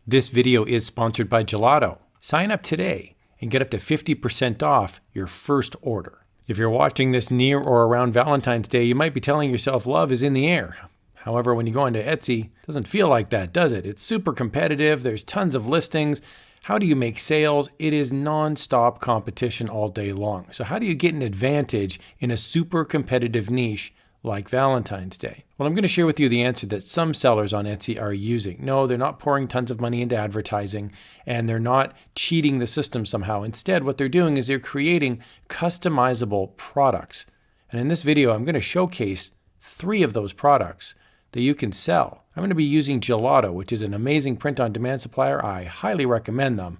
This video is sponsored by Gelato. Sign up today and get up to 50% off your first order. If you're watching this near or around Valentine's Day, you might be telling yourself love is in the air. However, when you go into Etsy, it doesn't feel like that, does it? It's super competitive. There's tons of listings. How do you make sales? It is non-stop competition all day long. So how do you get an advantage in a super competitive niche like Valentine's Day? Well, I'm going to share with you the answer that some sellers on Etsy are using. No, they're not pouring tons of money into advertising, and they're not cheating the system somehow. Instead, what they're doing is they're creating customizable products. And in this video, I'm going to showcase 3 of those products that you can sell. I'm going to be using Gelato, which is an amazing print-on-demand supplier. I highly recommend them.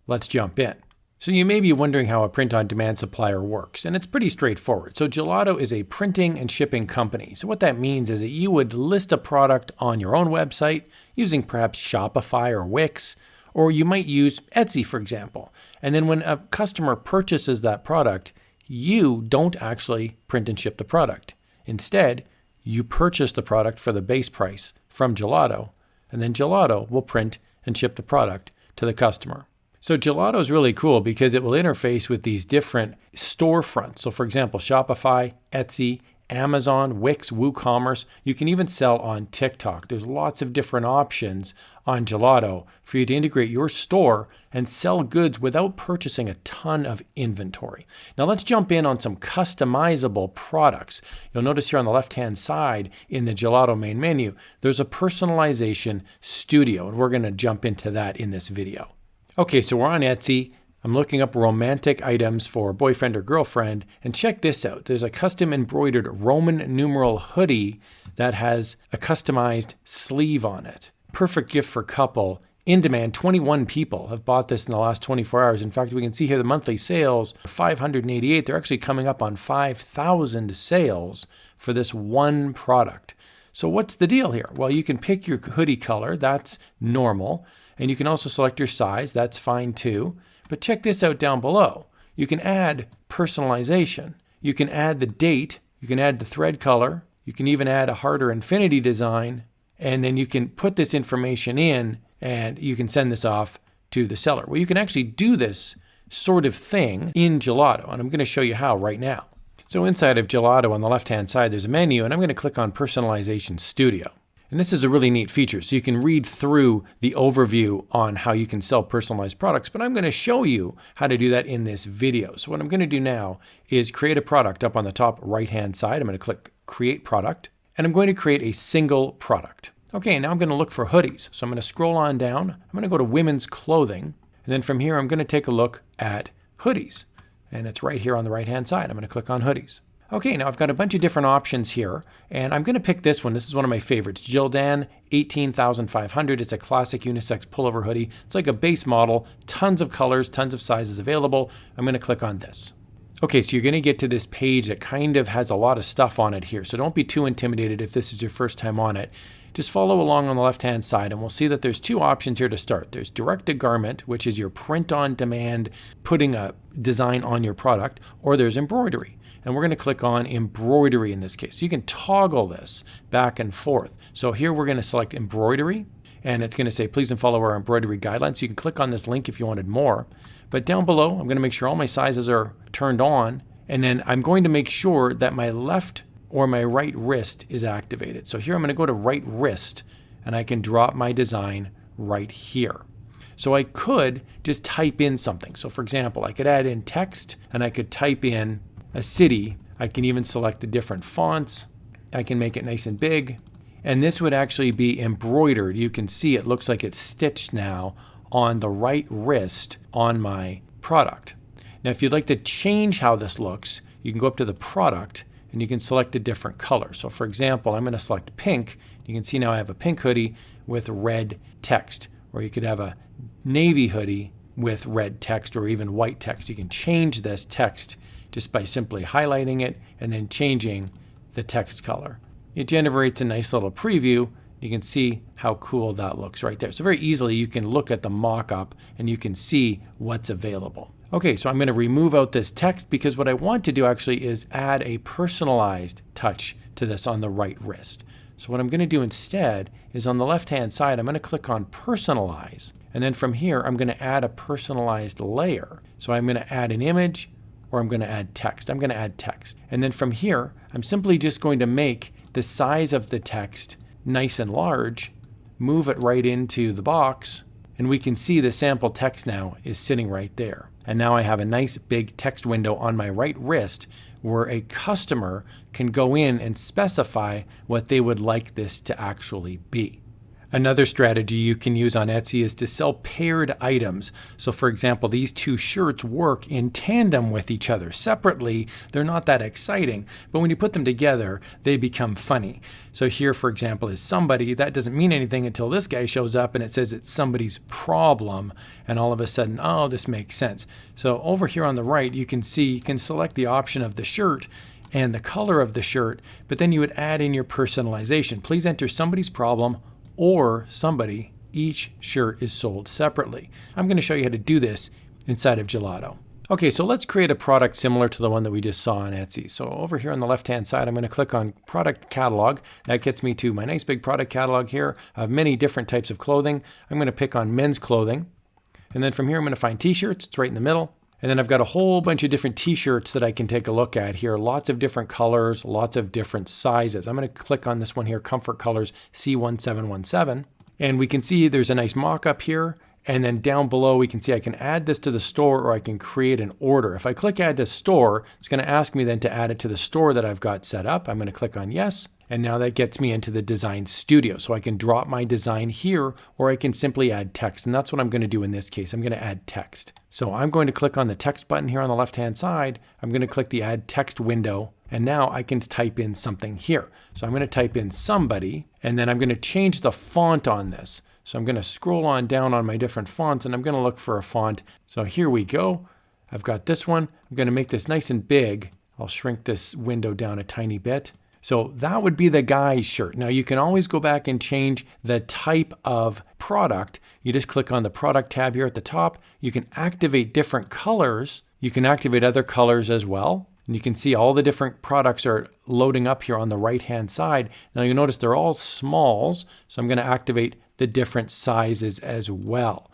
Let's jump in. So you may be wondering how a print-on-demand supplier works, and it's pretty straightforward. So Gelato is a printing and shipping company. So what that means is that you would list a product on your own website using perhaps Shopify or Wix, or you might use Etsy, for example. And then when a customer purchases that product, you don't actually print and ship the product. Instead, you purchase the product for the base price from Gelato, and then Gelato will print and ship the product to the customer. So Gelato is really cool because it will interface with these different storefronts. So for example, Shopify, Etsy, Amazon, Wix, WooCommerce. You can even sell on TikTok. There's lots of different options on Gelato for you to integrate your store and sell goods without purchasing a ton of inventory. Now let's jump in on some customizable products. You'll notice here on the left-hand side in the Gelato main menu, there's a personalization studio, and we're going to jump into that in this video. Okay, so we're on Etsy. I'm looking up romantic items for boyfriend or girlfriend, and check this out. There's a custom embroidered Roman numeral hoodie that has a customized sleeve on it. Perfect gift for couple. In demand, 21 people have bought this in the last 24 hours. In fact, we can see here the monthly sales, 588. They're actually coming up on 5,000 sales for this one product. So what's the deal here? Well, you can pick your hoodie color. That's normal. And you can also select your size. That's fine too. But check this out down below. You can add personalization. You can add the date. You can add the thread color. You can even add a heart or infinity design. And then you can put this information in and you can send this off to the seller. Well, you can actually do this sort of thing in Gelato. And I'm going to show you how right now. So inside of Gelato on the left-hand side, there's a menu, and I'm going to click on Personalization Studio. And this is a really neat feature. So you can read through the overview on how you can sell personalized products, but I'm going to show you how to do that in this video. So what I'm going to do now is create a product up on the top right-hand side. I'm going to click Create Product, and I'm going to create a single product. Okay, now I'm going to look for hoodies. So I'm going to scroll on down. I'm going to go to women's clothing, and then from here, I'm going to take a look at hoodies. And it's right here on the right-hand side. I'm going to click on hoodies. Okay, now I've got a bunch of different options here, and I'm going to pick this one. This is one of my favorites, Gildan 18,500. It's a classic unisex pullover hoodie. It's like a base model, tons of colors, tons of sizes available. I'm going to click on this. Okay, so you're going to get to this page that kind of has a lot of stuff on it here, so don't be too intimidated if this is your first time on it. Just follow along on the left-hand side, and we'll see that there's 2 options here to start. There's direct to garment, which is your print-on-demand, putting a design on your product, or there's embroidery. And we're going to click on embroidery in this case. So you can toggle this back and forth. So here we're going to select embroidery, and it's going to say, please follow our embroidery guidelines. So you can click on this link if you wanted more. But down below, I'm going to make sure all my sizes are turned on, and then I'm going to make sure that my left or my right wrist is activated. So here I'm going to go to right wrist, and I can drop my design right here. So I could just type in something. So for example, I could add in text, and I could type in a city. I can even select the different fonts. I can make it nice and big. And this would actually be embroidered. You can see it looks like it's stitched now on the right wrist on my product. Now, if you'd like to change how this looks, you can go up to the product and you can select a different color. So for example, I'm going to select pink. You can see now I have a pink hoodie with red text, or you could have a navy hoodie with red text or even white text. You can change this text just by simply highlighting it and then changing the text color. It generates a nice little preview. You can see how cool that looks right there. So very easily you can look at the mock-up and you can see what's available. Okay, so I'm going to remove out this text because what I want to do actually is add a personalized touch to this on the right wrist. So what I'm going to do instead is on the left-hand side, I'm going to click on Personalize. And then from here, I'm going to add a personalized layer. So I'm going to add an image, or I'm going to add text. I'm going to add text. And then from here, I'm simply just going to make the size of the text nice and large, move it right into the box, and we can see the sample text now is sitting right there. And now I have a nice big text window on my right wrist where a customer can go in and specify what they would like this to actually be. Another strategy you can use on Etsy is to sell paired items. So for example, these two shirts work in tandem with each other. Separately, they're not that exciting, but when you put them together, they become funny. So here, for example, is somebody. That doesn't mean anything until this guy shows up and it says it's somebody's problem, and all of a sudden, oh, this makes sense. So over here on the right, you can see, you can select the option of the shirt and the color of the shirt, but then you would add in your personalization. Please enter somebody's problem or somebody. Each shirt is sold separately. I'm going to show you how to do this inside of Gelato. Okay, so let's create a product similar to the one that we just saw on Etsy. So over here on the left-hand side, I'm going to click on Product Catalog. That gets me to my nice big product catalog here. I have many different types of clothing. I'm going to pick on men's clothing. And then from here, I'm going to find t-shirts. It's right in the middle. And then I've got a whole bunch of different t-shirts that I can take a look at here. Lots of different colors, lots of different sizes. I'm going to click on this one here, Comfort Colors C1717. And we can see there's a nice mock-up here. And then down below, we can see I can add this to the store or I can create an order. If I click Add to Store, it's going to ask me then to add it to the store that I've got set up. I'm going to click on Yes. And now that gets me into the design studio. So I can drop my design here, or I can simply add text. And that's what I'm going to do in this case. I'm going to add text. So I'm going to click on the text button here on the left-hand side. I'm going to click the Add Text window. And now I can type in something here. So I'm going to type in somebody, and then I'm going to change the font on this. So I'm going to scroll on down on my different fonts, and I'm going to look for a font. So here we go. I've got this one. I'm going to make this nice and big. I'll shrink this window down a tiny bit. So that would be the guy's shirt. Now you can always go back and change the type of product. You just click on the product tab here at the top. You can activate different colors. You can activate other colors as well. And you can see all the different products are loading up here on the right-hand side. Now you'll notice they're all smalls. So I'm going to activate the different sizes as well.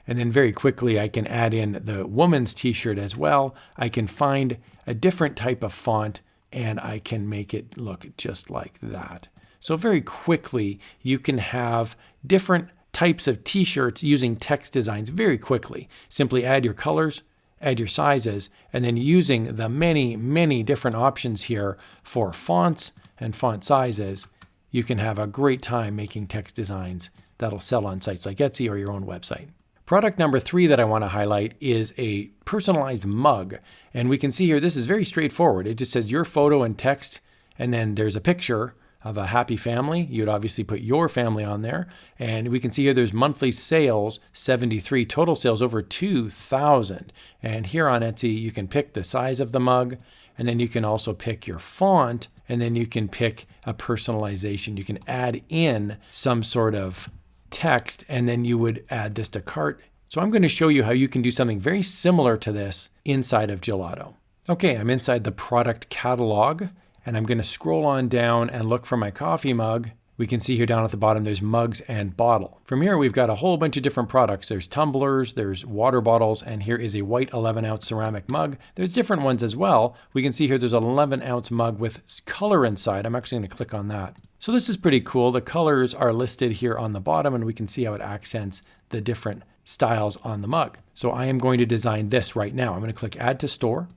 And then very quickly, I can add in the woman's t-shirt as well. I can find a different type of font and I can make it look just like that. So very quickly, you can have different types of t-shirts using text designs very quickly. Simply add your colors, add your sizes, and then using the many, many different options here for fonts and font sizes, you can have a great time making text designs that'll sell on sites like Etsy or your own website. Product number 3 that I want to highlight is a personalized mug. And we can see here, this is very straightforward. It just says your photo and text, and then there's a picture of a happy family. You'd obviously put your family on there. And we can see here there's monthly sales, 73, total sales over 2,000. And here on Etsy, you can pick the size of the mug, and then you can also pick your font, and then you can pick a personalization. You can add in some sort of text, and then you would add this to cart. So I'm going to show you how you can do something very similar to this inside of Gelato. Okay, I'm inside the product catalog, and I'm going to scroll on down and look for my coffee mug. We can see here down at the bottom, there's mugs and bottle. From here, we've got a whole bunch of different products. There's tumblers, there's water bottles, and here is a white 11-ounce ceramic mug. There's different ones as well. We can see here there's an 11-ounce mug with color inside. I'm actually going to click on that. So this is pretty cool. The colors are listed here on the bottom, and we can see how it accents the different styles on the mug. So I am going to design this right now. I'm going to click Add to Store.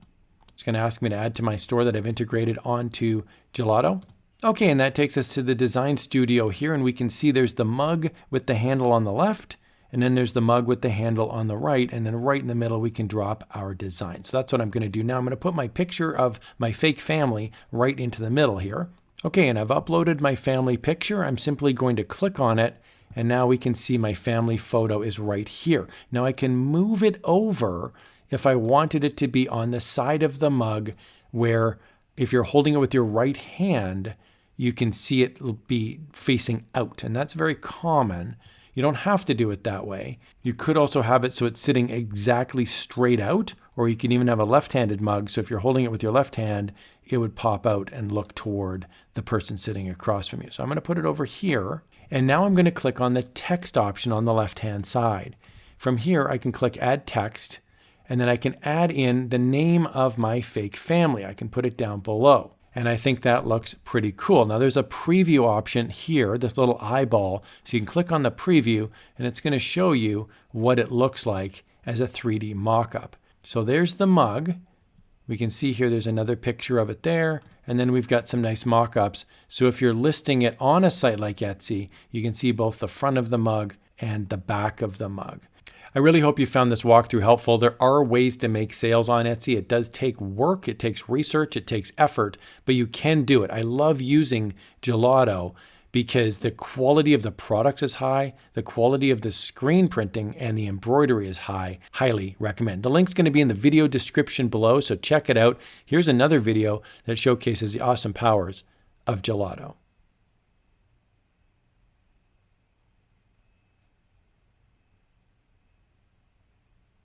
It's going to ask me to add to my store that I've integrated onto Gelato. Okay, and that takes us to the design studio here, and we can see there's the mug with the handle on the left, and then there's the mug with the handle on the right, and then right in the middle we can drop our design. So that's what I'm going to do now. I'm going to put my picture of my fake family right into the middle here. Okay, and I've uploaded my family picture. I'm simply going to click on it, and now we can see my family photo is right here. Now I can move it over if I wanted it to be on the side of the mug, where if you're holding it with your right hand, you can see it be facing out, and that's very common. You don't have to do it that way. You could also have it so it's sitting exactly straight out, or you can even have a left-handed mug. So if you're holding it with your left hand, it would pop out and look toward the person sitting across from you. So I'm going to put it over here. And now I'm going to click on the text option on the left-hand side. From here, I can click Add Text, and then I can add in the name of my fake family. I can put it down below. And I think that looks pretty cool. Now there's a preview option here, this little eyeball. So you can click on the preview, and it's going to show you what it looks like as a 3D mock-up. So there's the mug. We can see here there's another picture of it there, and then we've got some nice mock-ups. So if you're listing it on a site like Etsy, you can see both the front of the mug and the back of the mug. I really hope you found this walkthrough helpful. There are ways to make sales on Etsy. It does take work, it takes research, it takes effort, but you can do it. I love using Gelato because the quality of the products is high, the quality of the screen printing and the embroidery is high. Highly recommend. The link's going to be in the video description below, so check it out. Here's another video that showcases the awesome powers of Gelato.